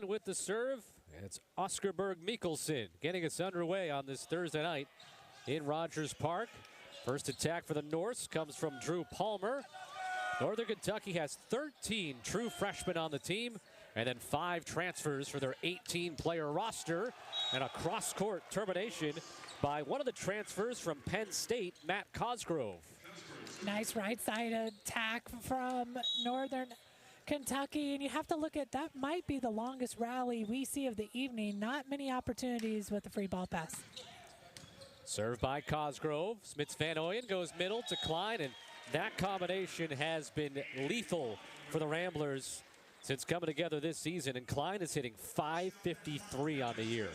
With the serve, it's Oscar Berg-Mikkelsen getting us underway on this Thursday night in Rogers Park. First attack for the Norse comes from Drew Palmer. Northern Kentucky has 13 true freshmen on the team and then 5 transfers for their 18-player roster, and a cross-court termination by one of the transfers from Penn State, Matt Cosgrove. Nice right side attack from Northern Kentucky, and you have to look at that. Might be the longest rally we see of the evening. Not many opportunities with the free ball pass. Served by Cosgrove. Smits Van Ooyen goes middle to Klein, and that combination has been lethal for the Ramblers since coming together this season, and Klein is hitting .553 on the year.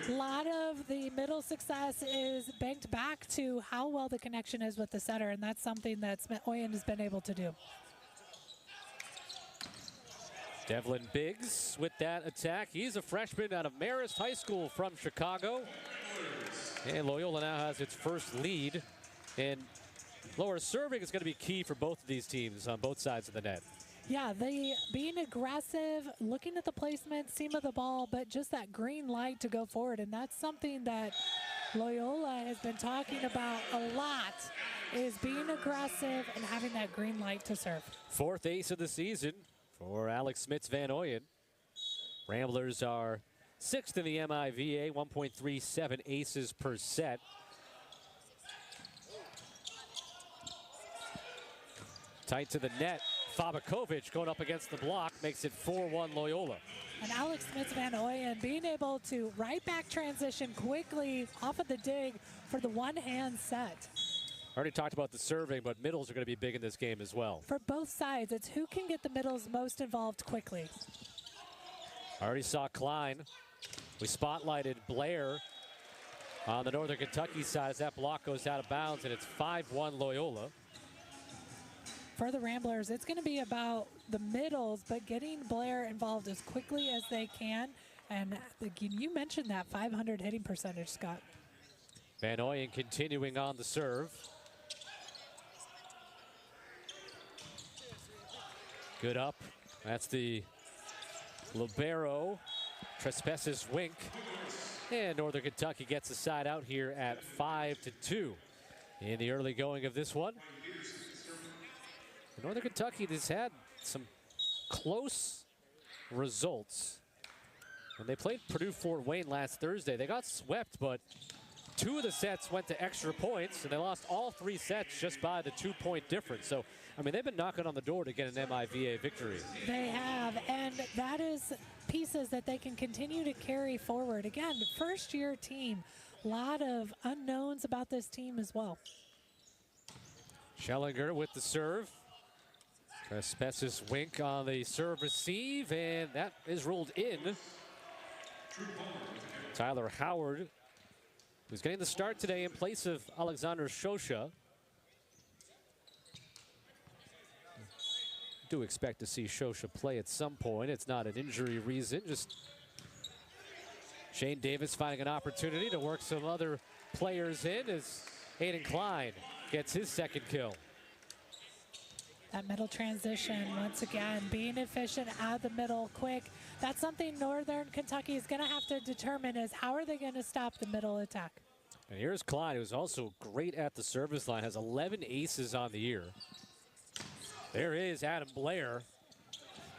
A lot of the middle success is banked back to how well the connection is with the setter, and that's something that Smits Van Ooyen has been able to do. Devlin Biggs with that attack. He's a freshman out of Marist High School from Chicago. And Loyola now has its first lead. And lower serving is going to be key for both of these teams on both sides of the net. Yeah, they being aggressive, looking at the placement, seam of the ball, but just that green light to go forward. And that's something that Loyola has been talking about a lot, is being aggressive and having that green light to serve. 4th ace of the season for Alex Smits Van Ooyen. Ramblers are 6th in the MIVA, 1.37 aces per set. Tight to the net. Fabakovic going up against the block makes it 4-1 Loyola. And Alex Smits Van Ooyen being able to right back transition quickly off of the dig for the one-hand set. Already talked about the serving, but middles are going to be big in this game as well. For both sides, it's who can get the middles most involved quickly. Already saw Klein. We spotlighted Blair on the Northern Kentucky side as that block goes out of bounds, and it's 5-1 Loyola. For the Ramblers, it's going to be about the middles, but getting Blair involved as quickly as they can. And you mentioned that 500 hitting percentage, Scott. Van Ooyen continuing on the serve. Good up. That's the libero. Trespasses wink. And Northern Kentucky gets the side out here at 5-2 in the early going of this one. Northern Kentucky has had some close results. When they played Purdue Fort Wayne last Thursday, they got swept, but 2 of the sets went to extra points, and they lost all 3 sets just by the 2-point difference. So, I mean, they've been knocking on the door to get an MIVA victory. They have, and that is pieces that they can continue to carry forward. Again, first-year team, a lot of unknowns about this team as well. Schellinger with the serve. Trespasses wink on the serve receive, and that is ruled in. Tyler Howard, who's getting the start today in place of Alexander Shosha. Do expect to see Shosha play at some point. It's not an injury reason, just Shane Davis finding an opportunity to work some other players in as Aiden Klein gets his second kill. That middle transition, once again, being efficient out of the middle quick. That's something Northern Kentucky is going to have to determine, is how are they going to stop the middle attack. And here's Klein, who's also great at the service line, has 11 aces on the year. There is Adam Blair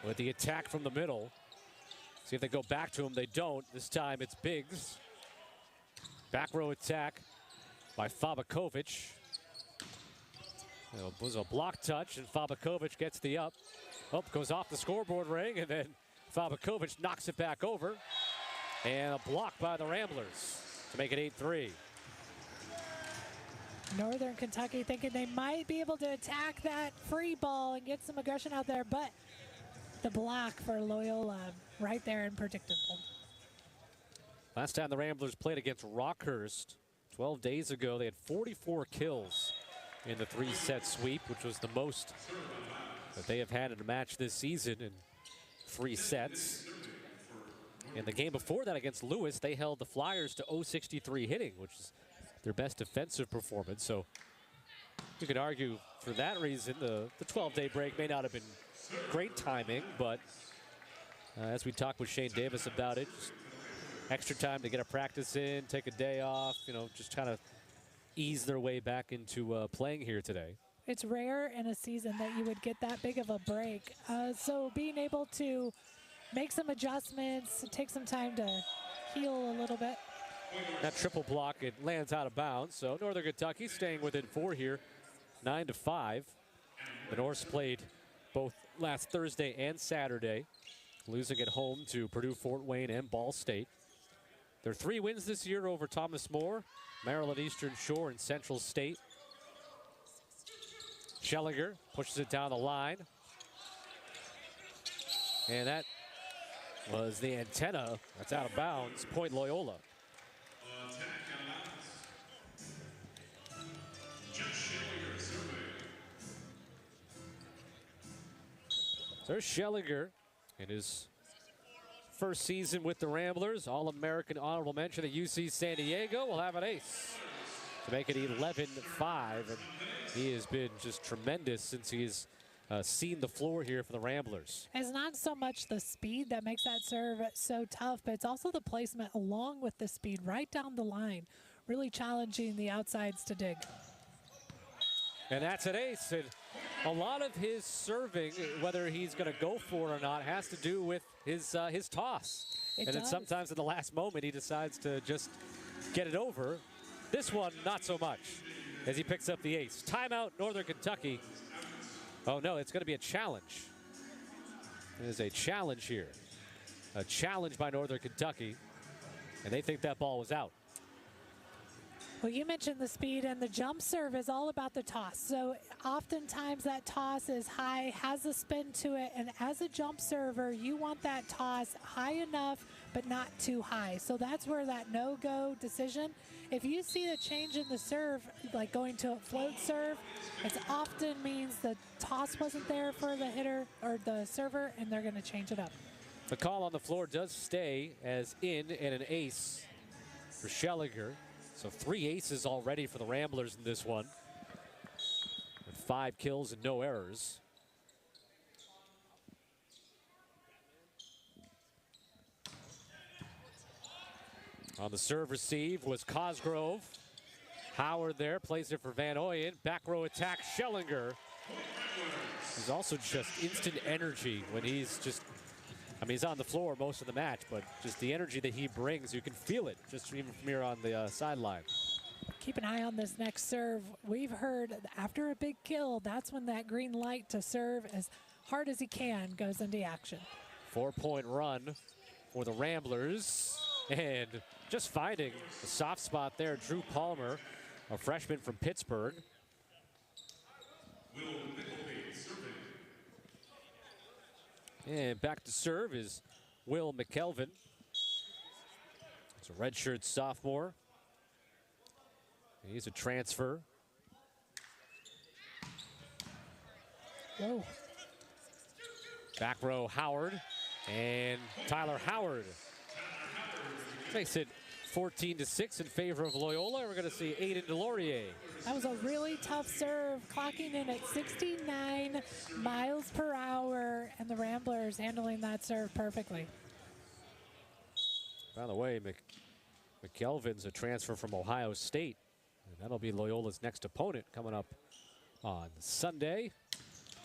with the attack from the middle. See if they go back to him. They don't. This time it's Biggs. Back row attack by Fabakovic. It was a block touch, and Fabakovic gets the up. Oh, goes off the scoreboard ring, and then Fabakovic knocks it back over. And a block by the Ramblers to make it 8-3. Northern Kentucky thinking they might be able to attack that free ball and get some aggression out there, but the block for Loyola right there and predictable. Last time the Ramblers played against Rockhurst 12 days ago, they had 44 kills in the 3-set sweep, which was the most that they have had in a match this season in 3 sets. In the game before that against Lewis, they held the Flyers to .063 hitting, which is their best defensive performance. So you could argue for that reason the 12-day break may not have been great timing, but as we talked with Shane Davis about it, just extra time to get a practice in, take a day off, you know, just kind of ease their way back into playing here today. It's rare in a season that you would get that big of a break. So being able to make some adjustments, take some time to heal a little bit. That triple block, it lands out of bounds. So Northern Kentucky staying within 4 here, 9-5. The Norse played both last Thursday and Saturday, losing at home to Purdue, Fort Wayne, and Ball State. Their 3 wins this year over Thomas More, Maryland Eastern Shore, and Central State. Schellinger pushes it down the line. And that was the antenna. That's out of bounds. Point Loyola. There's Schellinger in his first season with the Ramblers. All-American honorable mention at UC San Diego. Will have an ace to make it 11-5. And he has been just tremendous since he's seen the floor here for the Ramblers. It's not so much the speed that makes that serve so tough, but it's also the placement along with the speed right down the line, really challenging the outsides to dig. And that's an ace. And a lot of his serving, whether he's going to go for it or not, has to do with his toss. And then sometimes in the last moment, he decides to just get it over. This one, not so much, as he picks up the ace. Timeout, Northern Kentucky. Oh, no, it's going to be a challenge. It is a challenge here. A challenge by Northern Kentucky. And they think that ball was out. Well, you mentioned the speed, and the jump serve is all about the toss. So oftentimes that toss is high, has a spin to it, and as a jump server, you want that toss high enough but not too high. So that's where that no-go decision, if you see a change in the serve, like going to a float serve, it often means the toss wasn't there for the hitter or the server, and they're going to change it up. The call on the floor does stay as in and an ace for Schellinger. So 3 aces already for the Ramblers in this one, with 5 kills and no errors. On the serve receive was Cosgrove. Howard there, plays it for Van Ooyen. Back row attack, Schellinger. He's also just instant energy when he's just, I mean, he's on the floor most of the match, but just the energy that he brings, you can feel it just even from here on the sideline. Keep an eye on this next serve. We've heard after a big kill, that's when that green light to serve as hard as he can goes into action. 4-point run for the Ramblers. And just finding a soft spot there, Drew Palmer, a freshman from Pittsburgh. And back to serve is Will McKelvin. It's a redshirt sophomore. He's a transfer. Whoa. Back row Howard and Tyler Howard. Makes it 14-6 in favor of Loyola. We're going to see Aiden Delorier. That was a really tough serve, clocking in at 69 miles per hour, and the Ramblers handling that serve perfectly. By the way, McKelvin's a transfer from Ohio State. And that'll be Loyola's next opponent coming up on Sunday.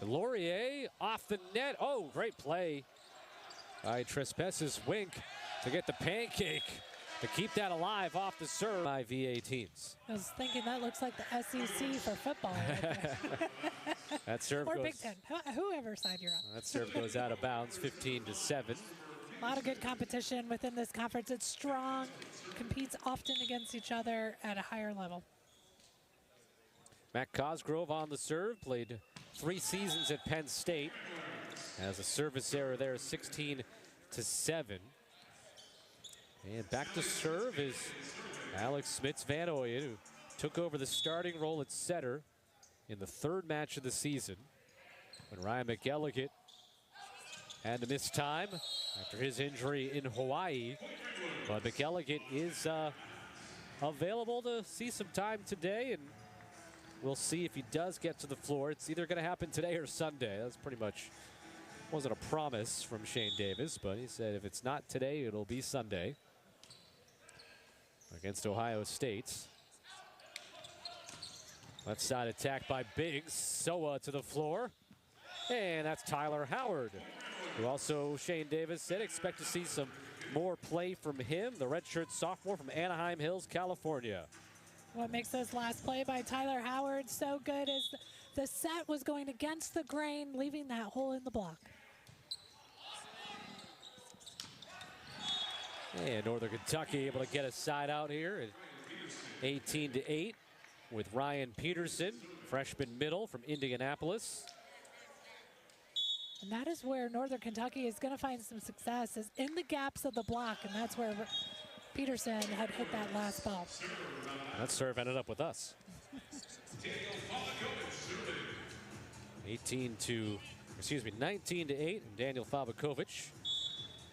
Delorier off the net. Oh, great play by Trespas's Wink to get the pancake to keep that alive off the serve by VA teams. I was thinking that looks like the SEC for football. Right there. That serve or goes, Big Ten, whoever side you're on. That serve goes out of bounds, 15-7. A lot of good competition within this conference. It's strong, competes often against each other at a higher level. Matt Cosgrove on the serve, played 3 seasons at Penn State. Has a service error there, 16-7. And back to serve is Alex Smits-Van Ooyen, who took over the starting role at setter in the 3rd match of the season when Ryan McElligott had to miss time after his injury in Hawaii. But McElligott is available to see some time today, and we'll see if he does get to the floor. It's either going to happen today or Sunday. That's pretty much Wasn't a promise from Shane Davis, but he said if it's not today, it'll be Sunday against Ohio State. Left side attack by Biggs. Soa to the floor. And that's Tyler Howard, who also Shane Davis said expect to see some more play from him, the redshirt sophomore from Anaheim Hills, California. What makes this last play by Tyler Howard so good is the set was going against the grain, leaving that hole in the block. And Northern Kentucky able to get a side out here at 18-8 with Ryan Peterson, freshman middle from Indianapolis. And that is where Northern Kentucky is going to find some success, is in the gaps of the block, and that's where Peterson had hit that last ball. That serve ended up with us. 19-8, and Daniel Fabakovic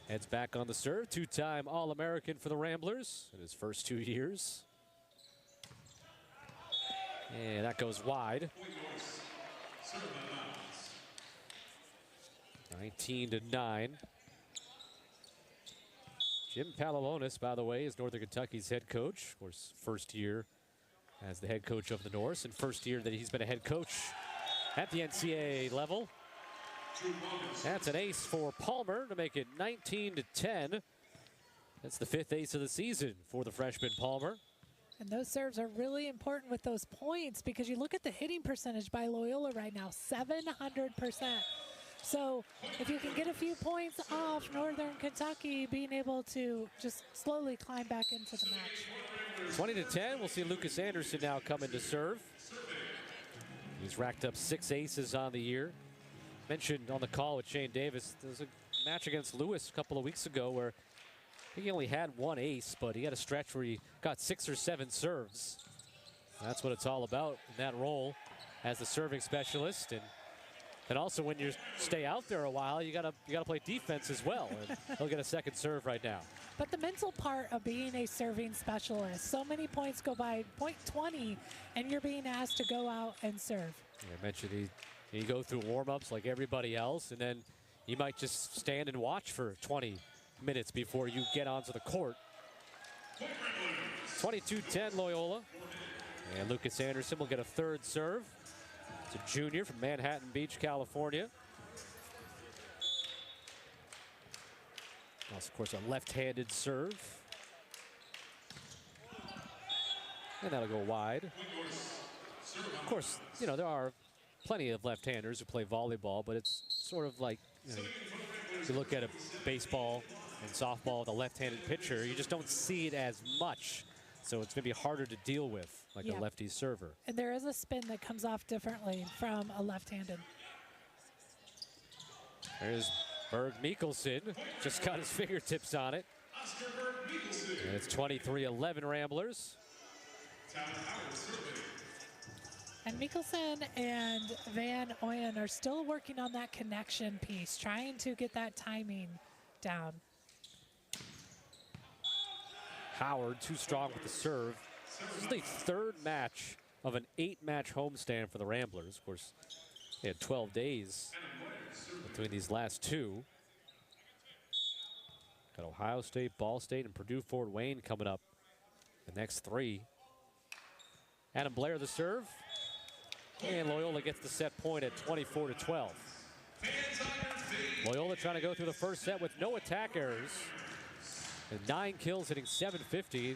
heads back on the serve. Two-time All-American for the Ramblers in his first 2 years. And that goes wide. 19-9. Jim Palalonis, by the way, is Northern Kentucky's head coach. Of course, first year as the head coach of the Norse, and first year that he's been a head coach at the NCAA level. That's an ace for Palmer to make it 19-10. That's the 5th ace of the season for the freshman Palmer. And those serves are really important with those points, because you look at the hitting percentage by Loyola right now, 700%. So if you can get a few points off Northern Kentucky being able to just slowly climb back into the match. 20-10, we'll see Lucas Anderson now come in to serve. He's racked up 6 aces on the year. Mentioned on the call with Shane Davis, there was a match against Lewis a couple of weeks ago where I think he only had 1 ace, but he had a stretch where he got 6 or 7 serves. That's what it's all about in that role as the serving specialist. And also when you stay out there a while, you gotta play defense as well. And he'll get a second serve right now. But the mental part of being a serving specialist, so many points go by, point 20, and you're being asked to go out and serve. Yeah, I mentioned you go through warm-ups like everybody else, and then you might just stand and watch for 20 minutes before you get onto the court. 22-10 Loyola. And Lucas Anderson will get a 3rd serve. It's a junior from Manhattan Beach, California. Also, of course, a left-handed serve. And that'll go wide. Of course, you know, there are plenty of left-handers who play volleyball, but it's sort of like, you know, if you look at a baseball and softball with a left-handed pitcher, you just don't see it as much. So it's going to be harder to deal with, like a lefty server. And there is a spin that comes off differently from a left-handed. There's Berg Mikkelsen, just got his fingertips on it. And it's 23-11 Ramblers. And Mikkelsen and Van Oyen are still working on that connection piece, trying to get that timing down. Howard too strong with the serve. This is the 3rd match of an 8-match homestand for the Ramblers. Of course, they had 12 days between these last 2. Got Ohio State, Ball State, and Purdue Fort Wayne coming up the next 3. Adam Blair the serve. And Loyola gets the set point at 24-12. Loyola trying to go through the first set with no attack errors. And 9 kills, hitting .750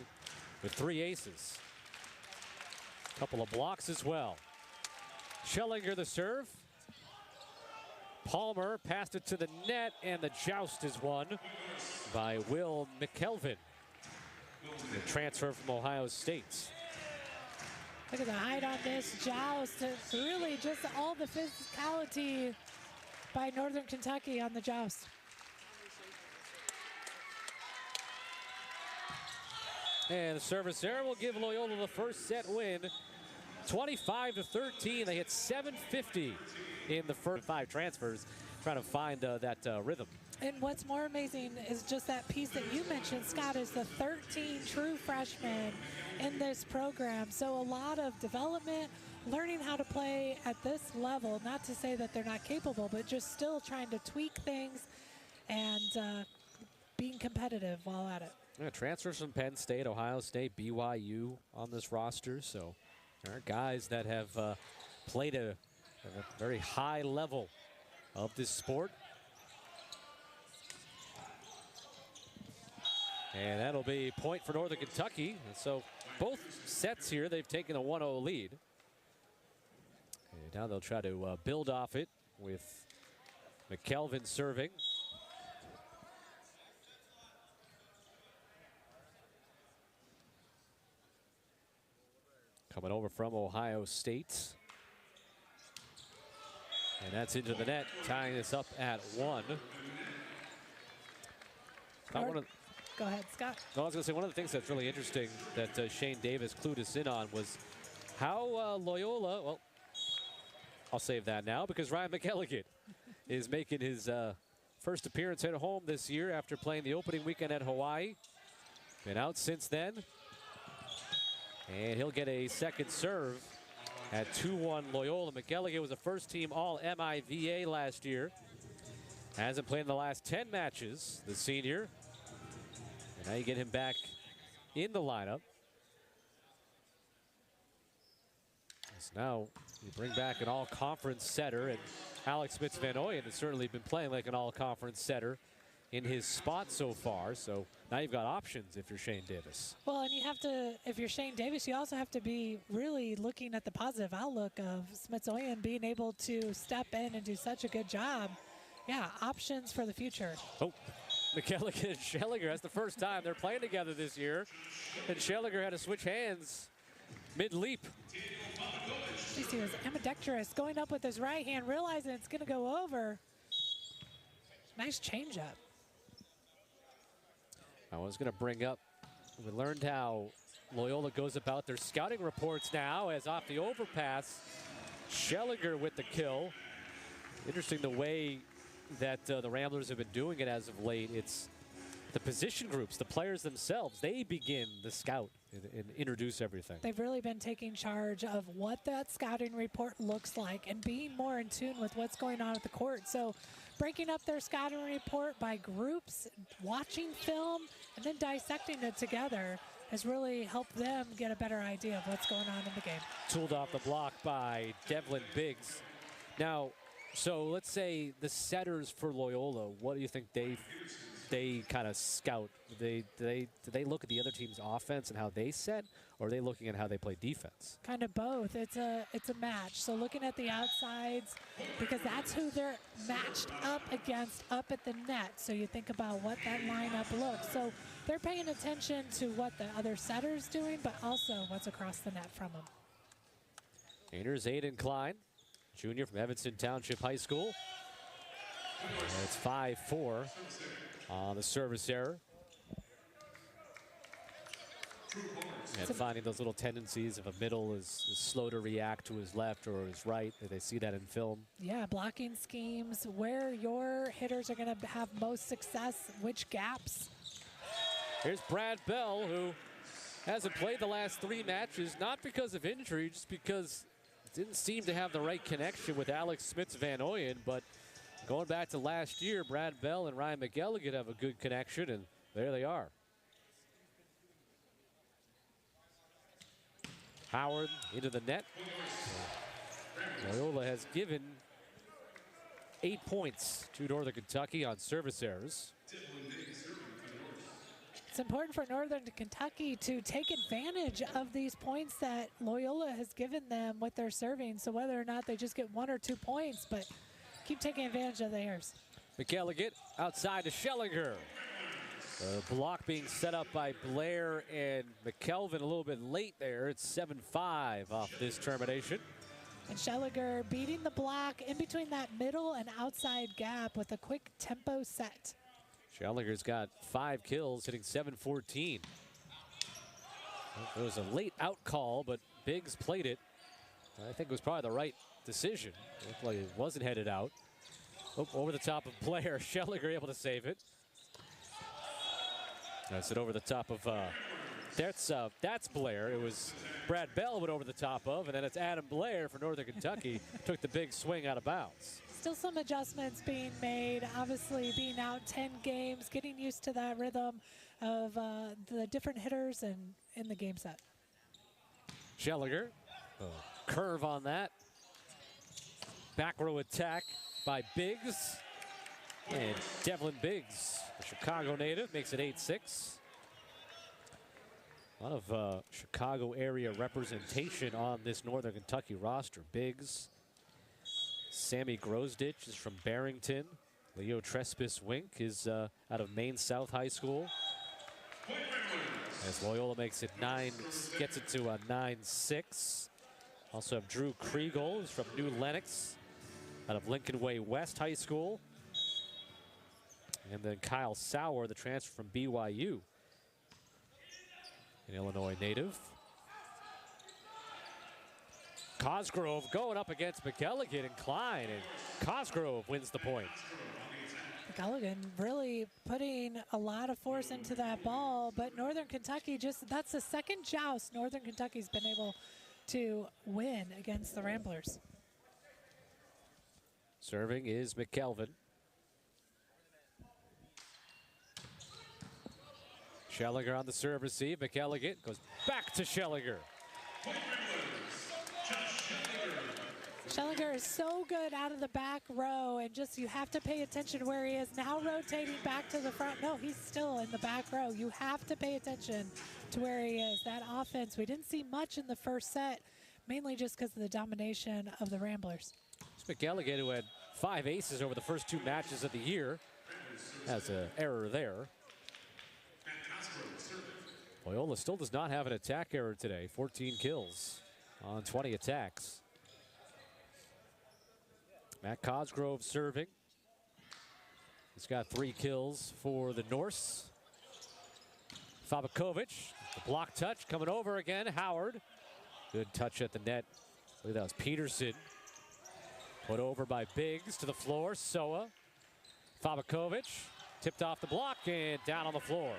with 3 aces. Couple of blocks as well. Schellinger the serve. Palmer passed it to the net, and the joust is won by Will McKelvin, the transfer from Ohio State. Look at the height on this joust. It's really just all the physicality by Northern Kentucky on the joust. And the service error will give Loyola the first set win. 25-13. They hit .750 in the first 5 transfers, trying to find that rhythm. And what's more amazing is just that piece that you mentioned, Scott, is the 13 true freshmen in this program. So a lot of development, learning how to play at this level. Not to say that they're not capable, but just still trying to tweak things and being competitive while at it. Yeah, transfers from Penn State, Ohio State, BYU on this roster. So there are guys that have played at a very high level of this sport. And that'll be a point for Northern Kentucky. And so both sets here, they've taken a 1-0 lead. And now they'll try to build off it with McKelvin serving. Coming over from Ohio State. And that's into the net, tying this up at 1. Go ahead, Scott. No, I was going to say, one of the things that's really interesting that Shane Davis clued us in on was how Loyola, well, I'll save that now because Ryan McElligott is making his first appearance at home this year after playing the opening weekend at Hawaii. Been out since then. And he'll get a second serve at 2-1 Loyola. McElligott was a first-team All-MIVA last year. Hasn't played in the last 10 matches, the senior. And now you get him back in the lineup. So now you bring back an all-conference setter, and Alex Smits-Van Ooyen has certainly been playing like an all-conference setter in his spot so far. So now you've got options if you're Shane Davis. Well, and you have to, if you're Shane Davis, you also have to be really looking at the positive outlook of Smits-Ooyen being able to step in and do such a good job. Yeah, options for the future. Oh, McElligott and Schellinger, that's the first time they're playing together this year. And Schellinger had to switch hands mid-leap. He was ambidextrous, going up with his right hand, realizing it's going to go over. Nice changeup. I was going to bring up, we learned how Loyola goes about their scouting reports now, as off the overpass, Schellinger with the kill. Interesting the way that the Ramblers have been doing it as of late. It's the position groups, the players themselves, they begin the scout and introduce everything. They've really been taking charge of what that scouting report looks like and being more in tune with what's going on at the court. So breaking up their scouting report by groups, watching film, and then dissecting it together has really helped them get a better idea of what's going on in the game. Tooled off the block by Devlin Biggs. Now, so let's say the setters for Loyola, what do you think they kind of scout? Do they look at the other team's offense and how they set, or are they looking at how they play defense? Kind of both. It's a match. So looking at the outsides, because that's who they're matched up against up at the net. So you think about what that lineup looks. So they're paying attention to what the other setter's doing, but also what's across the net from them. Here's Aiden Klein, junior from Evanston Township High School. And it's 5-4 on the service error. And finding those little tendencies if a middle is slow to react to his left or his right. They see that in film. Yeah, blocking schemes, where your hitters are going to have most success, which gaps. Here's Brad Bell, who hasn't played the last 3 matches, not because of injury, just because didn't seem to have the right connection with Alex Smits-Van Ooyen. But going back to last year, Brad Bell and Ryan McElligott have a good connection, and there they are. Howard into the net. Loyola has given 8 points to Northern Kentucky on service errors. It's important for Northern Kentucky to take advantage of these points that Loyola has given them with their serving. So whether or not they just get 1 or 2 points, but keep taking advantage of theirs. McElligott outside to Schellinger. The block being set up by Blair and McKelvin a little bit late there. It's 7-5 off this termination. And Schellinger beating the block in between that middle and outside gap with a quick tempo set. Schellinger's got 5 kills, hitting .714. It was a late out call, but Biggs played it. I think it was probably the right decision. It looked like it wasn't headed out. Oh, over the top of Blair. Schellinger able to save it. That's it over the top of That's Blair. It was Brad Bell went over the top of, and then it's Adam Blair for Northern Kentucky. Took the big swing out of bounds. Still some adjustments being made. Obviously being out 10 games, getting used to that rhythm of the different hitters and in the game set. Schellinger, curve on that. Back row attack by Biggs. And Devlin Biggs, a Chicago native, makes it 8-6. A lot of Chicago area representation on this Northern Kentucky roster. Biggs, Sammy Grosditch is from Barrington. Leo Trespis-Wink is out of Maine South High School. As Loyola makes it gets it to a 9-6. Also have Drew Kriegel, who's from New Lenox, out of Lincoln Way West High School. And then Kyle Sauer, the transfer from BYU, an Illinois native. Cosgrove going up against McElligott and Klein, and Cosgrove wins the point. McElligott really putting a lot of force into that ball, but Northern Kentucky that's the second joust Northern Kentucky's been able to win against the Ramblers. Serving is McKelvin. Schellinger on the serve receive. McElligott goes back to Schellinger. Schellinger is so good out of the back row, and just you have to pay attention where he is. Now rotating back to the front. No, he's still in the back row. You have to pay attention to where he is. That offense, we didn't see much in the first set, mainly just because of the domination of the Ramblers. It's McElligott, who had 5 aces over the first 2 matches of the year, has an error there. Loyola still does not have an attack error today. 14 kills on 20 attacks. Matt Cosgrove serving. He's got 3 kills for the Norse. Fabakovic, the block touch coming over again. Howard, good touch at the net. I believe that was Peterson. Put over by Biggs to the floor. Soa. Fabakovic tipped off the block and down on the floor.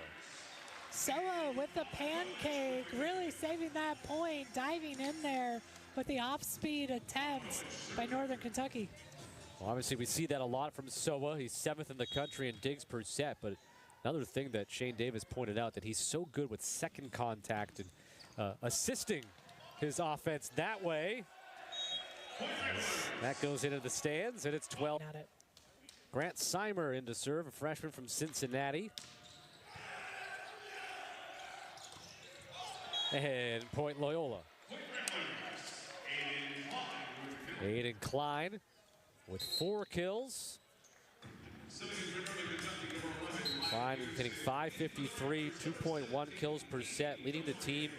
Soa with the pancake, really saving that point, diving in there with the off-speed attempt by Northern Kentucky. Well, obviously, we see that a lot from Soa. He's 7th in the country in digs per set, but another thing that Shane Davis pointed out, that he's so good with second contact and assisting his offense that way. That goes into the stands, and it's 12. Grant Seimer into serve, a freshman from Cincinnati. And point Loyola. Aiden Klein with 4 kills. Klein hitting .553, 2.1 kills per set, leading the team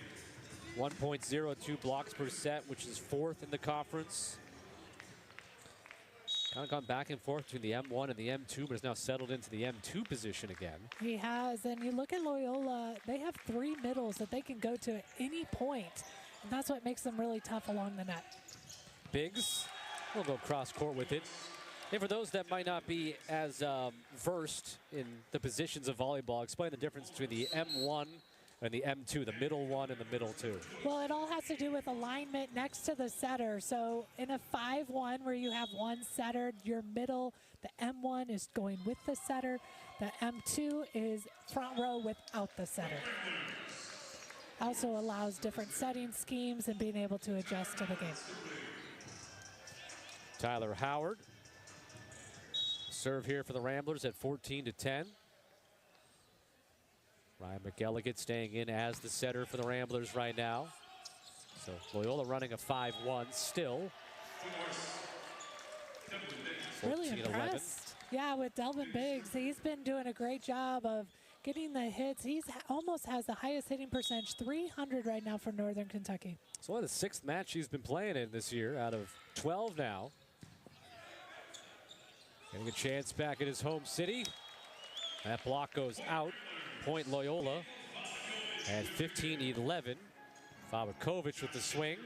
1.02 blocks per set, which is 4th in the conference. Kind of gone back and forth between the M1 and the M2, but has now settled into the M2 position again. He has, and you look at Loyola, they have 3 middles that they can go to at any point, and that's what makes them really tough along the net. Biggs will go cross court with it. And for those that might not be as versed in the positions of volleyball, explain the difference between the M1 and the M2, the middle one and the middle 2. Well, it all has to do with alignment next to the setter. So in a 5-1 where you have one setter, your middle, the M1 is going with the setter. The M2 is front row without the setter. Also allows different setting schemes and being able to adjust to the game. Tyler Howard. Serve here for the Ramblers at 14-10. Ryan McElligott staying in as the setter for the Ramblers right now. So Loyola running a 5-1 still. Really impressed. Yeah, with Delvin Biggs. He's been doing a great job of getting the hits. He's almost has the highest hitting percentage, 300 right now for Northern Kentucky. It's only the 6th match he's been playing in this year out of 12 now. Getting a chance back at his home city. That block goes out. Point Loyola at 15-11. Fabakovic with the swing.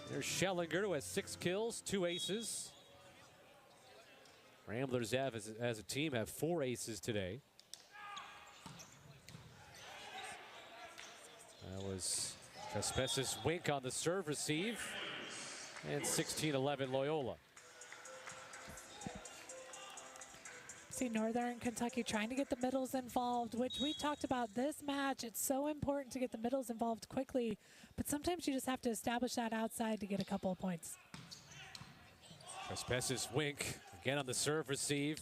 There's Schellinger, who has 6 kills, 2 aces. Ramblers have, as a team, have 4 aces today. That was Trespas's wink on the serve receive. And 16-11 Loyola. See Northern Kentucky trying to get the middles involved, which we talked about this match. It's so important to get the middles involved quickly, but sometimes you just have to establish that outside to get a couple of points. Trespas's wink again on the serve receive.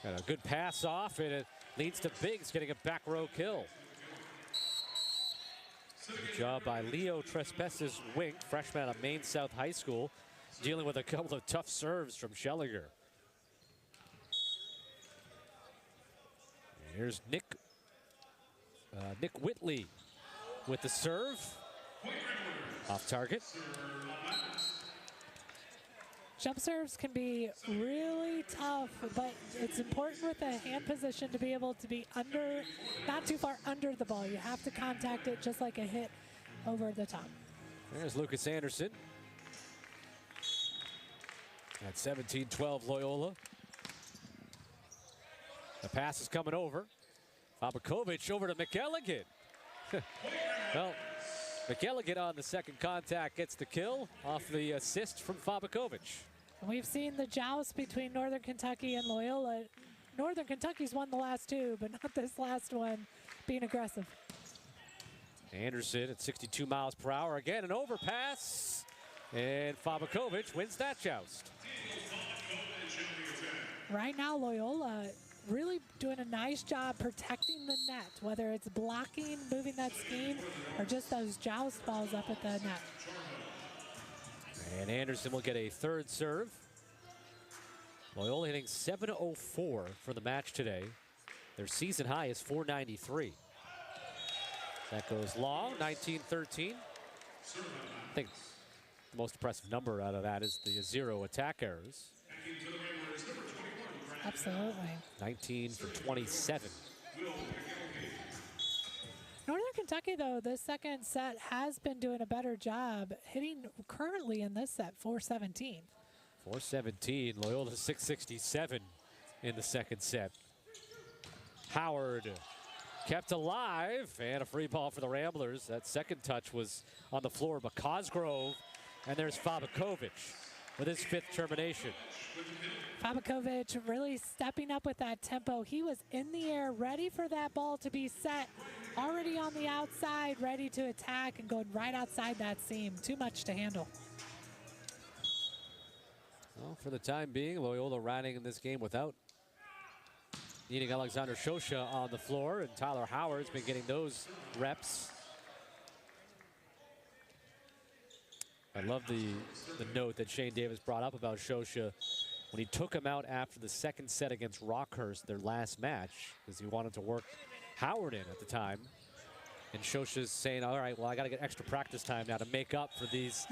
Got a good pass off, and it leads to Biggs getting a back row kill. Good job by Leo Trespas's wink, freshman out of Maine South High School, dealing with a couple of tough serves from Schellinger. Here's Nick Whitley with the serve. Off target. Jump serves can be really tough, but it's important with the hand position to be able to be under, not too far under the ball. You have to contact it just like a hit over the top. There's Lucas Anderson. At 17-12 Loyola. The pass is coming over. Fabakovic over to McElligott. Well, McElligott on the second contact gets the kill off the assist from Fabakovic. We've seen the joust between Northern Kentucky and Loyola. Northern Kentucky's won the last two, but not this last one, being aggressive. Anderson at 62 miles per hour. Again, an overpass. And Fabakovic wins that joust. Right now, Loyola really doing a nice job protecting the net, whether it's blocking, moving that scheme, or just those joust balls up at the net. And Anderson will get a third serve. Loyola hitting .704 for the match today. Their season high is .493. That goes long, 19-13. I think the most impressive number out of that is the 0 attack errors. Absolutely. 19 for 27. Northern Kentucky, though, this second set has been doing a better job, hitting currently in this set 417. 417, Loyola 667 in the second set. Howard kept alive, and a free ball for the Ramblers. That second touch was on the floor, but Cosgrove, and there's Fabakovic with his fifth termination. Fabakovic really stepping up with that tempo. He was in the air, ready for that ball to be set, already on the outside, ready to attack and going right outside that seam. Too much to handle. Well, for the time being, Loyola riding in this game without needing Alexander Shosha on the floor, and Tyler Howard's been getting those reps. I love the note that Shane Davis brought up about Shosha when he took him out after the second set against Rockhurst, their last match, because he wanted to work Howard in at the time. And Shosha's saying, all right, well, I got to get extra practice time now to make up for these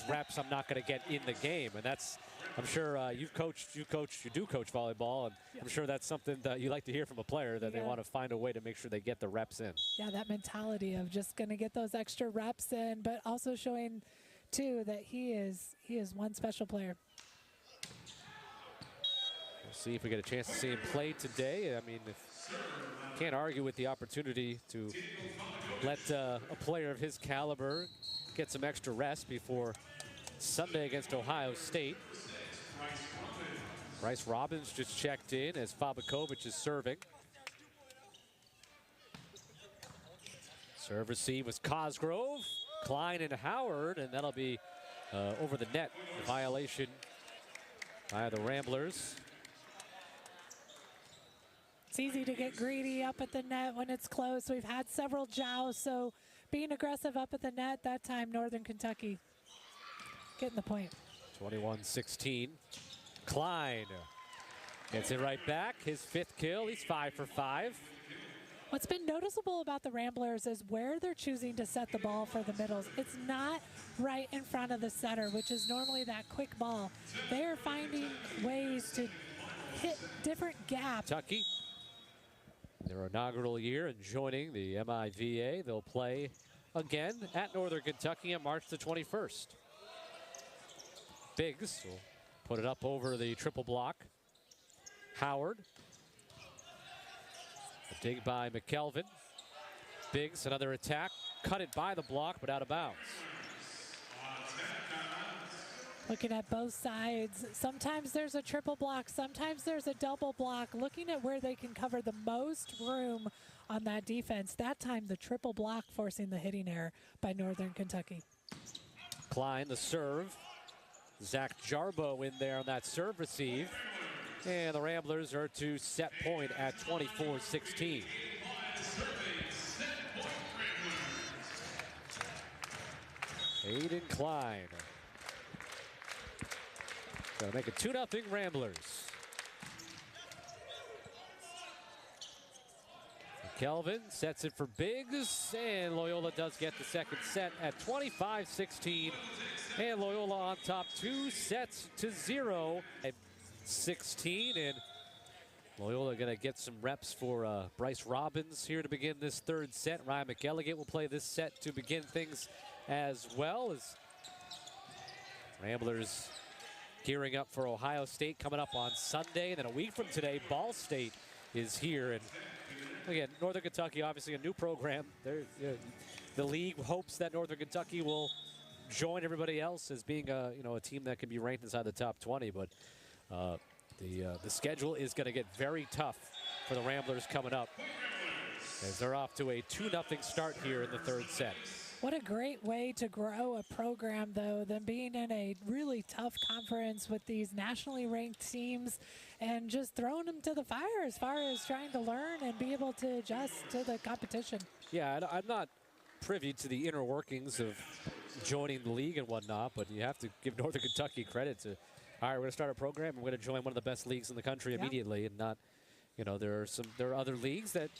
reps I'm not going to get in the game. And that's, I'm sure you do coach volleyball, and I'm sure that's something that you like to hear from a player, that they want to find a way to make sure they get the reps in. Yeah, that mentality of just going to get those extra reps in, but also showing too that he is one special player. We'll see if we get a chance to see him play today. I mean, can't argue with the opportunity to let a player of his caliber get some extra rest before Sunday against Ohio State. Bryce Robbins just checked in as Fabakovic is serving. Serve receive was Cosgrove, Klein, and Howard, and that'll be over the net. A violation by the Ramblers. It's easy to get greedy up at the net when it's close. We've had several jousts, so being aggressive up at the net, that time Northern Kentucky getting the point. 21-16. Klein gets it right back. His fifth kill. He's 5 for 5. What's been noticeable about the Ramblers is where they're choosing to set the ball for the middles. It's not right in front of the setter, which is normally that quick ball. They are finding ways to hit different gaps. Kentucky, their inaugural year and joining the MIVA. They'll play again at Northern Kentucky on March the 21st. Biggs will put it up over the triple block. Howard. A dig by McKelvin. Biggs, another attack. cut it by the block, but out of bounds. Looking at both sides, sometimes there's a triple block, sometimes there's a double block. Looking at where they can cover the most room on that defense. That time, the triple block forcing the hitting error by Northern Kentucky. Klein, the serve. Zach Jarbo in there on that serve receive. And the Ramblers are to set point at 24-16. Aiden Klein. Gonna make it 2-0 Ramblers. Kelvin sets it for Biggs, and Loyola does get the second set at 25-16. And Loyola on top 2-0 at 16. And Loyola gonna get some reps for Bryce Robbins here to begin this third set. Ryan McElligott will play this set to begin things as well, as Ramblers gearing up for Ohio State coming up on Sunday. And then a week from today, Ball State is here. And again, Northern Kentucky, obviously a new program. The league hopes that Northern Kentucky will join everybody else as being a team that can be ranked inside the top 20. But the schedule is going to get very tough for the Ramblers coming up, as they're off to a 2-0 start here in the third set. What a great way to grow a program, though, than being in a really tough conference with these nationally ranked teams and just throwing them to the fire as far as trying to learn and be able to adjust to the competition. Yeah, I'm not privy to the inner workings of joining the league and whatnot, but you have to give Northern Kentucky credit to, all right, we're going to start a program and we're going to join one of the best leagues in the country immediately, and not, there are other leagues that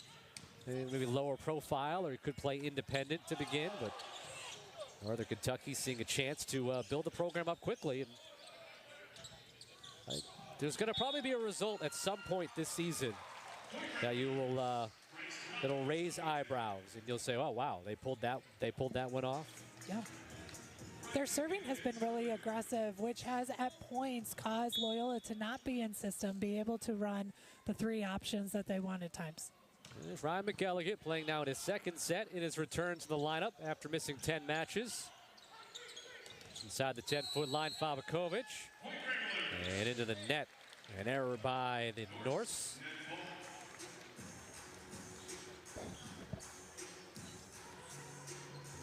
maybe lower profile or you could play independent to begin, but Northern Kentucky seeing a chance to build the program up quickly. And there's going to probably be a result at some point this season that you will that'll raise eyebrows, and you'll say, "Oh wow, they pulled that one off." Yeah. Their serving has been really aggressive, which has at points caused Loyola to not be in system, be able to run the three options that they want at times. There's Ryan McElligott playing now in his second set in his return to the lineup after missing 10 matches. Inside the 10-foot line, Fabakovic. And into the net. An error by the Norse.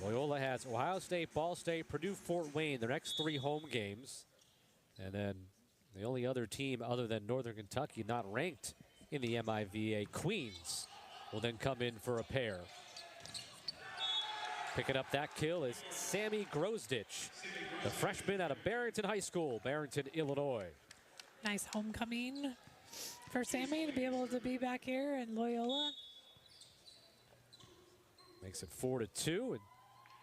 Loyola has Ohio State, Ball State, Purdue, Fort Wayne, their next 3 home games. And then the only other team other than Northern Kentucky not ranked in the MIVA, Queens, will then come in for a pair. Picking up that kill is Sammy Grosditch, the freshman out of Barrington High School, Barrington, Illinois. Nice homecoming for Sammy to be able to be back here in Loyola. Makes it 4-2, and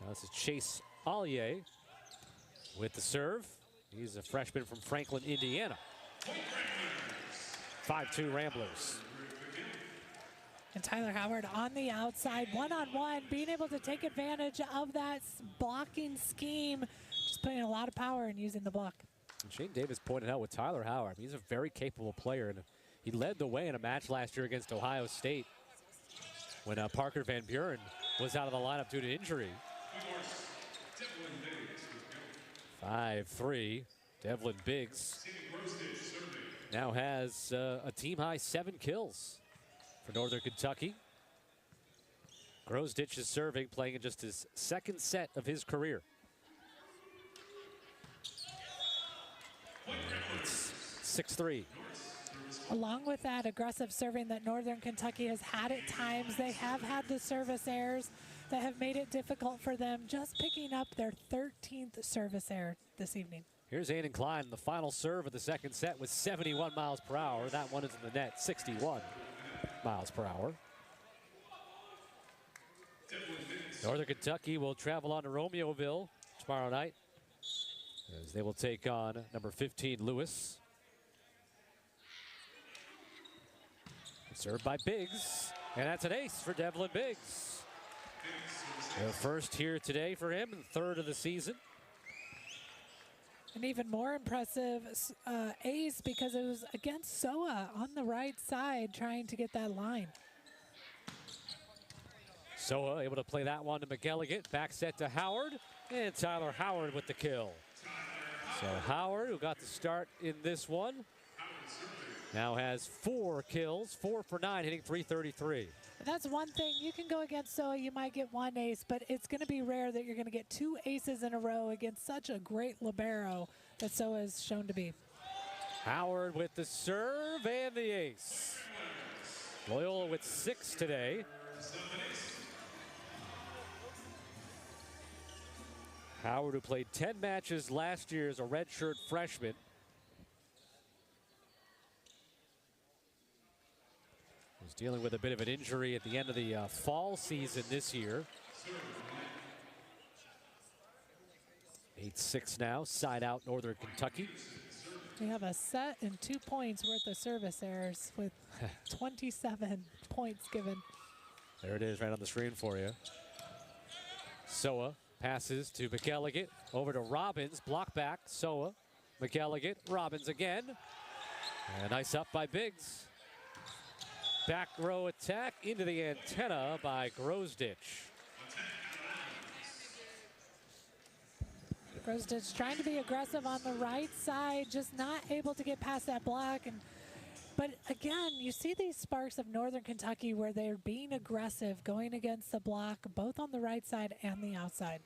now this is Chase Ollier with the serve. He's a freshman from Franklin, Indiana. 5-2 Ramblers. And Tyler Howard on the outside, one-on-one, being able to take advantage of that blocking scheme, just putting a lot of power in using the block. And Shane Davis pointed out with Tyler Howard, he's a very capable player, and he led the way in a match last year against Ohio State when Parker Van Buren was out of the lineup due to injury. 5-3, Devlin Biggs now has a team-high 7 kills for Northern Kentucky. Grosditch is serving, playing in just his second set of his career. It's 6-3. Along with that aggressive serving that Northern Kentucky has had at times, they have had the service errors that have made it difficult for them, just picking up their 13th service error this evening. Here's Aiden Klein, the final serve of the second set with 71 miles per hour. That one is in the net, 61 miles per hour. Northern Kentucky will travel on to Romeoville tomorrow night, as they will take on number 15, Lewis. Served by Biggs, and that's an ace for Devlin Biggs. The first here today for him, and third of the season. An even more impressive ace because it was against Soa on the right side trying to get that line. Soa able to play that one to McElligott. Back set to Howard. And Tyler Howard with the kill. So Howard, who got the start in this one, now has 4 kills, 4 for 9, hitting .333. That's one thing. You can go against Soa, you might get 1 ace, but it's going to be rare that you're going to get 2 aces in a row against such a great libero that Soa is shown to be. Howard with the serve and the ace. Loyola with 6 today. Howard, who played 10 matches last year as a redshirt freshman. Was dealing with a bit of an injury at the end of the fall season this year. 8-6 now, side out Northern Kentucky. We have a set and 2 points worth of service errors with 27 points given. There it is right on the screen for you. Soa passes to McElligott, over to Robbins, block back, Soa, McElligott, Robbins again. And nice up by Biggs. Back row attack into the antenna by Grosditch. Grosditch trying to be aggressive on the right side, just not able to get past that block. But again, you see these sparks of Northern Kentucky where they're being aggressive, going against the block, both on the right side and the outside.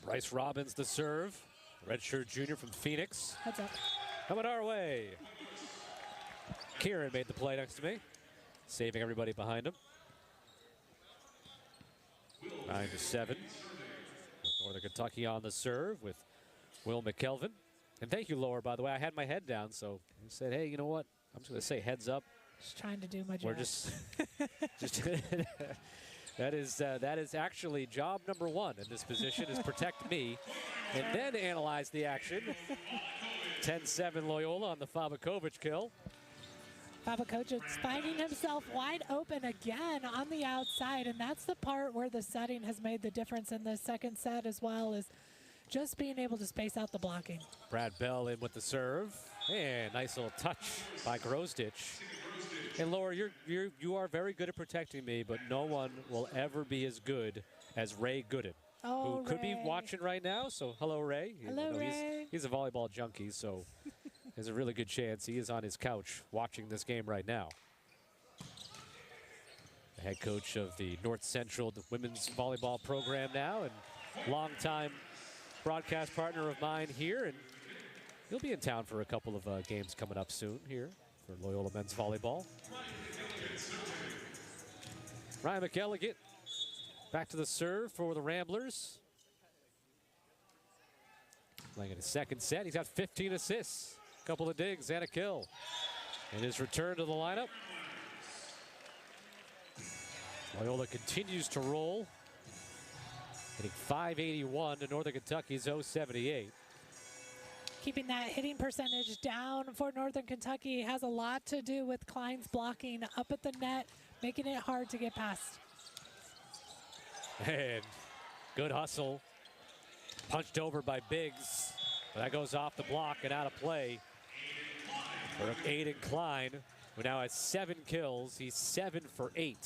Bryce Robbins the serve. Redshirt junior from Phoenix. Heads up. Coming our way. Kieran made the play next to me, saving everybody behind him. 9-7. Northern Kentucky on the serve with Will McKelvin. And thank you, Lower, by the way. I had my head down, so I said, hey, you know what? I'm just going to say heads up. Just trying to do my job. We're just that is actually job number 1 in this position, is protect me and then analyze the action. 10-7 Loyola on the Fabakovic kill. Fabakovic finding himself wide open again on the outside, and that's the part where the setting has made the difference in the second set, as well as just being able to space out the blocking. Brad Bell in with the serve, and nice little touch by Grosditch. And Laura, you are very good at protecting me, but no one will ever be as good as Ray Gooden, who could be watching right now. So hello, Ray. Hello, Ray. He's a volleyball junkie, so there's a really good chance he is on his couch watching this game right now. The head coach of the North Central women's volleyball program now, and longtime broadcast partner of mine here, and he'll be in town for a couple of games coming up soon here for Loyola men's volleyball. Ryan McElligott back to the serve for the Ramblers. Playing in his second set, he's got 15 assists, a couple of digs and a kill. And his return to the lineup. Loyola continues to roll, hitting .581 to Northern Kentucky's .078. Keeping that hitting percentage down for Northern Kentucky has a lot to do with Klein's blocking up at the net, making it hard to get past. And good hustle. Punched over by Biggs. That goes off the block and out of play for Aiden Klein, who now has 7 kills. He's 7 for 8.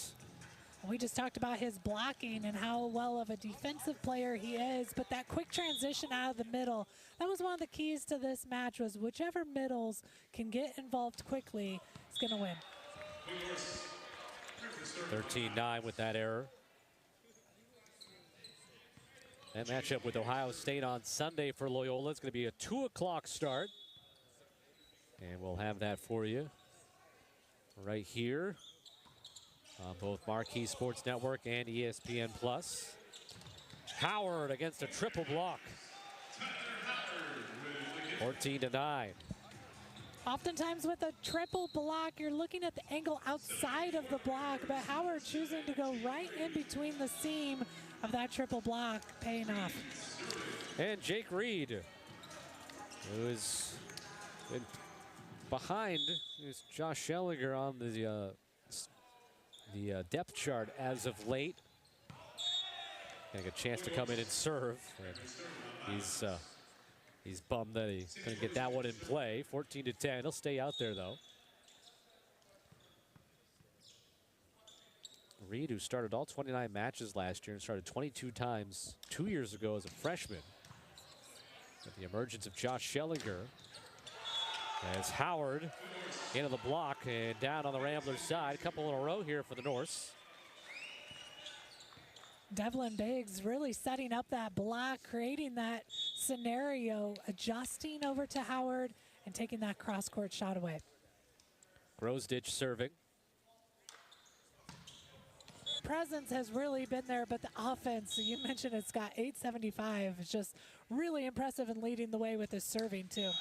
We just talked about his blocking and how well of a defensive player he is, but that quick transition out of the middle, that was one of the keys to this match, was whichever middles can get involved quickly is going to win. 13-9 with that error. That matchup with Ohio State on Sunday for Loyola. It's going to be a 2 o'clock start. And we'll have that for you right here on both Marquee Sports Network and ESPN+. Howard against a triple block. 14-9. Oftentimes with a triple block, you're looking at the angle outside of the block, but Howard choosing to go right in between the seam of that triple block, paying off. And Jake Reed, who is behind is Josh Schellinger on the depth chart as of late. Getting a chance to come in and serve. And he's bummed that he couldn't get that one in play. 14-10. He'll stay out there though. Reed, who started all 29 matches last year and started 22 times 2 years ago as a freshman. With the emergence of Josh Schellinger. As Howard into the block and down on the Ramblers side. A couple in a row here for the Norse. Devlin Biggs really setting up that block, creating that scenario, adjusting over to Howard and taking that cross-court shot away. Grosditch serving. Presence has really been there, but the offense, you mentioned it's got 875. It's just really impressive and leading the way with his serving too.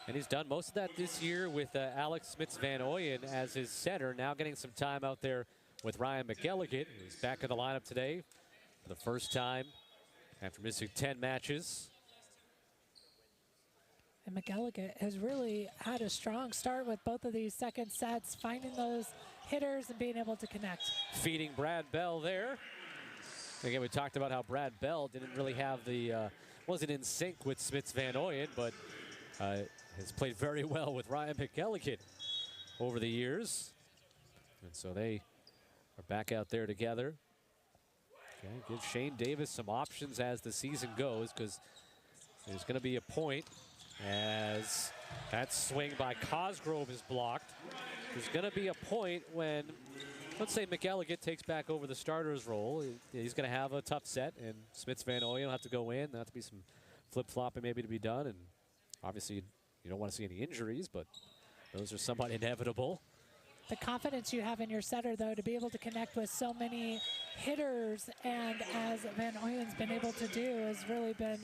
And he's done most of that this year with Alex Smits-Van Ooyen as his center. Now getting some time out there with Ryan McElligott, who's back in the lineup today for the first time after missing 10 matches. And McElligott has really had a strong start with both of these second sets, finding those hitters and being able to connect. Feeding Brad Bell there. Again, we talked about how Brad Bell didn't really have the, wasn't in sync with Smits-Van Ooyen, but has played very well with Ryan McElligott over the years. And so they are back out there together. Okay, give Shane Davis some options as the season goes, because there's going to be a point as that swing by Cosgrove is blocked. There's going to be a point when, let's say McElligott takes back over the starter's role. He's going to have a tough set, and Smits-Van Ooyen will have to go in. There'll have to be some flip-flopping maybe to be done, and obviously you don't want to see any injuries, but those are somewhat inevitable. The confidence you have in your setter, though, to be able to connect with so many hitters, and as Van Ooyen's been able to do, has really been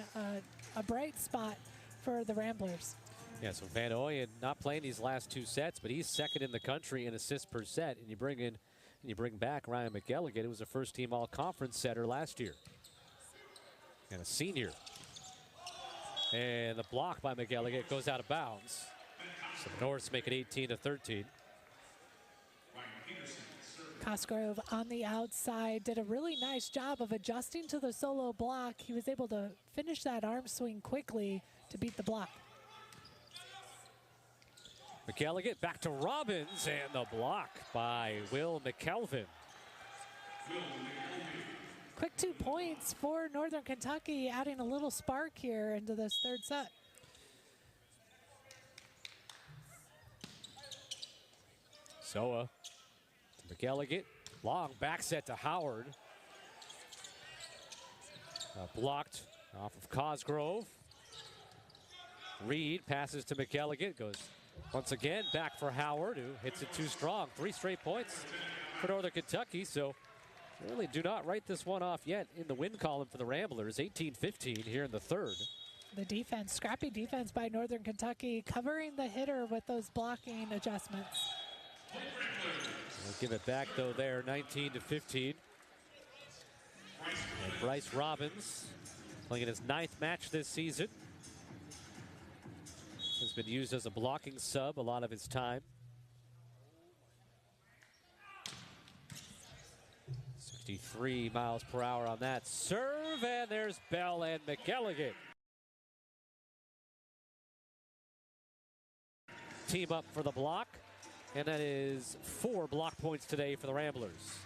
a bright spot for the Ramblers. Yeah, so Van Ooyen not playing these last two sets, but he's second in the country in assists per set, and you bring back Ryan McElligott, who was a first-team all-conference setter last year, and a senior. And the block by McElligott goes out of bounds. So the Norse make it 18-13. Cosgrove on the outside did a really nice job of adjusting to the solo block. He was able to finish that arm swing quickly to beat the block. McElligott back to Robbins, and the block by Will McKelvin. Quick 2 points for Northern Kentucky, adding a little spark here into this third set. Soa to McElligott, long back set to Howard. Blocked off of Cosgrove. Reed passes to McElligott, goes once again back for Howard, who hits it too strong. 3 straight points for Northern Kentucky, so really do not write this one off yet in the win column for the Ramblers. 18-15 here in the third. The defense, scrappy defense by Northern Kentucky, covering the hitter with those blocking adjustments. We'll give it back though there, 19-15. And Bryce Robbins, playing in his 9th match this season, has been used as a blocking sub a lot of his time. 63 miles per hour on that serve, and there's Bell and McElligott. Team up for the block, and that is 4 block points today for the Ramblers.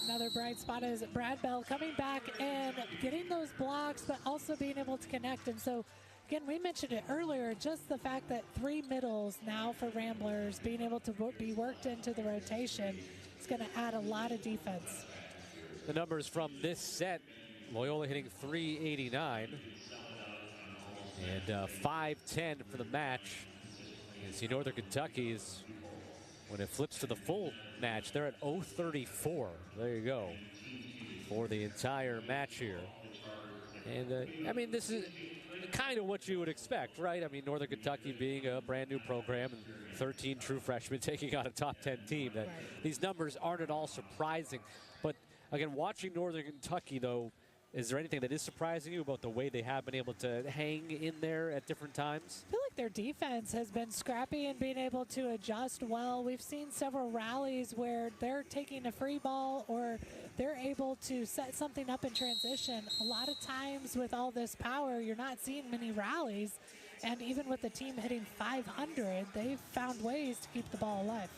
Another bright spot is Brad Bell coming back and getting those blocks, but also being able to connect. And so, again, we mentioned it earlier, just the fact that 3 middles now for Ramblers being able to be worked into the rotation is going to add a lot of defense. The numbers from this set, Loyola hitting .389 and 510 for the match. You see Northern Kentucky is, when it flips to the full match, they're at .034. There you go for the entire match here. And I mean, this is kind of what you would expect, right? I mean, Northern Kentucky being a brand new program and 13 true freshmen taking on a top 10 team. That these numbers aren't at all surprising. But again, watching Northern Kentucky though, is there anything that is surprising you about the way they have been able to hang in there at different times? I feel like their defense has been scrappy and being able to adjust well. We've seen several rallies where they're taking a free ball or they're able to set something up in transition. A lot of times with all this power, you're not seeing many rallies. And even with the team hitting 500, they've found ways to keep the ball alive.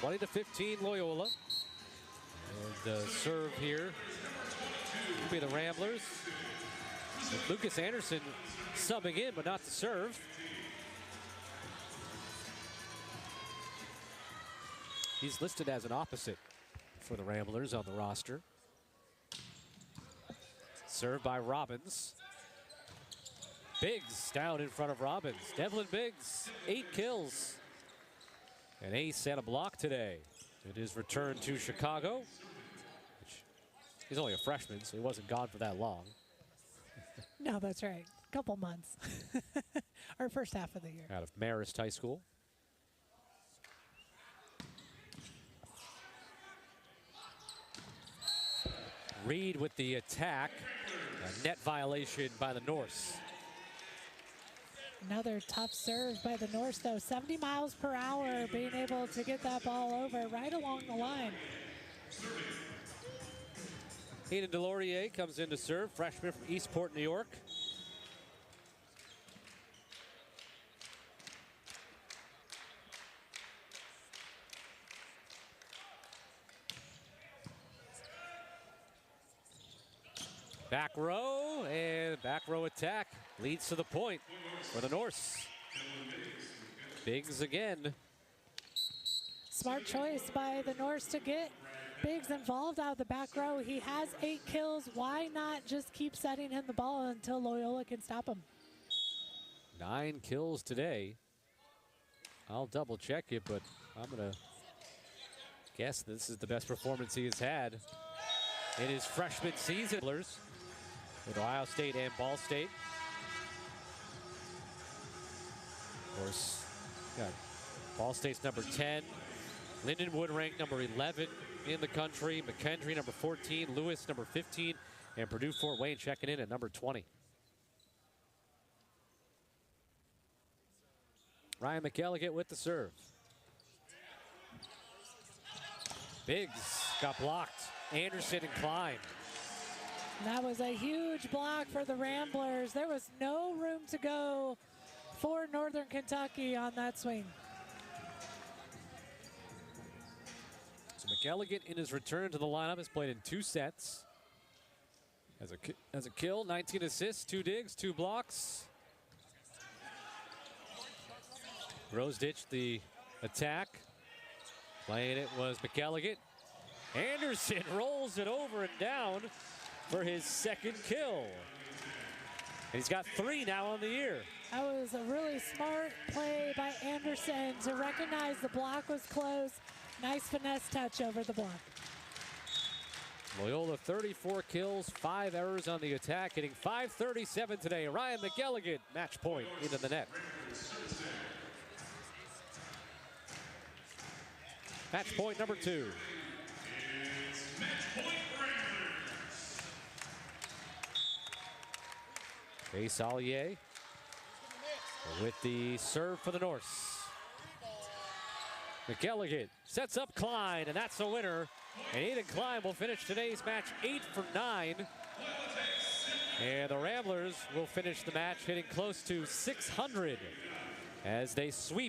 20-15 Loyola. And the serve here will be the Ramblers. With Lucas Anderson subbing in, but not to serve. He's listed as an opposite for the Ramblers on the roster. Served by Robbins. Biggs down in front of Robbins. Devlin Biggs, 8 kills. An ace and a block today. It is returned to Chicago. He's only a freshman, so he wasn't gone for that long. No, that's right. Couple months. Or first half of the year. Out of Marist High School. Reed with the attack. A net violation by the Norse. Another tough serve by the Norse, though. 70 miles per hour, being able to get that ball over right along the line. Hayden Delorier comes in to serve, freshman from Eastport, New York. Back row, and back row attack leads to the point for the Norse. Biggs again. Smart choice by the Norse to get Biggs involved out of the back row. He has 8 kills. Why not just keep setting him the ball until Loyola can stop him? 9 kills today. I'll double check it, but I'm gonna guess this is the best performance he has had in his freshman season. With Ohio State and Ball State. Of course, got Ball State's number 10. Lindenwood ranked number 11 in the country. McKendree number 14. Lewis number 15. And Purdue Fort Wayne checking in at number 20. Ryan McElligott with the serve. Biggs got blocked. Anderson and Klein. That was a huge block for the Ramblers. There was no room to go for Northern Kentucky on that swing. So McElligott in his return to the lineup has played in 2 sets. Has a kill, 19 assists, 2 digs, 2 blocks. Rose ditched the attack. Playing it was McElligott. Anderson rolls it over and down for his 2nd kill. And he's got 3 now on the year. That was a really smart play by Anderson to recognize the block was close. Nice finesse touch over the block. Loyola 34 kills, 5 errors on the attack, hitting .537 today. Ryan McElligott, match point into the net. Match point number 2. Chase Ollier with the serve for the Norse. McElligott sets up Klein, and that's the winner. And Aiden Klein will finish today's match 8 for 9. And the Ramblers will finish the match hitting close to 600 as they sweep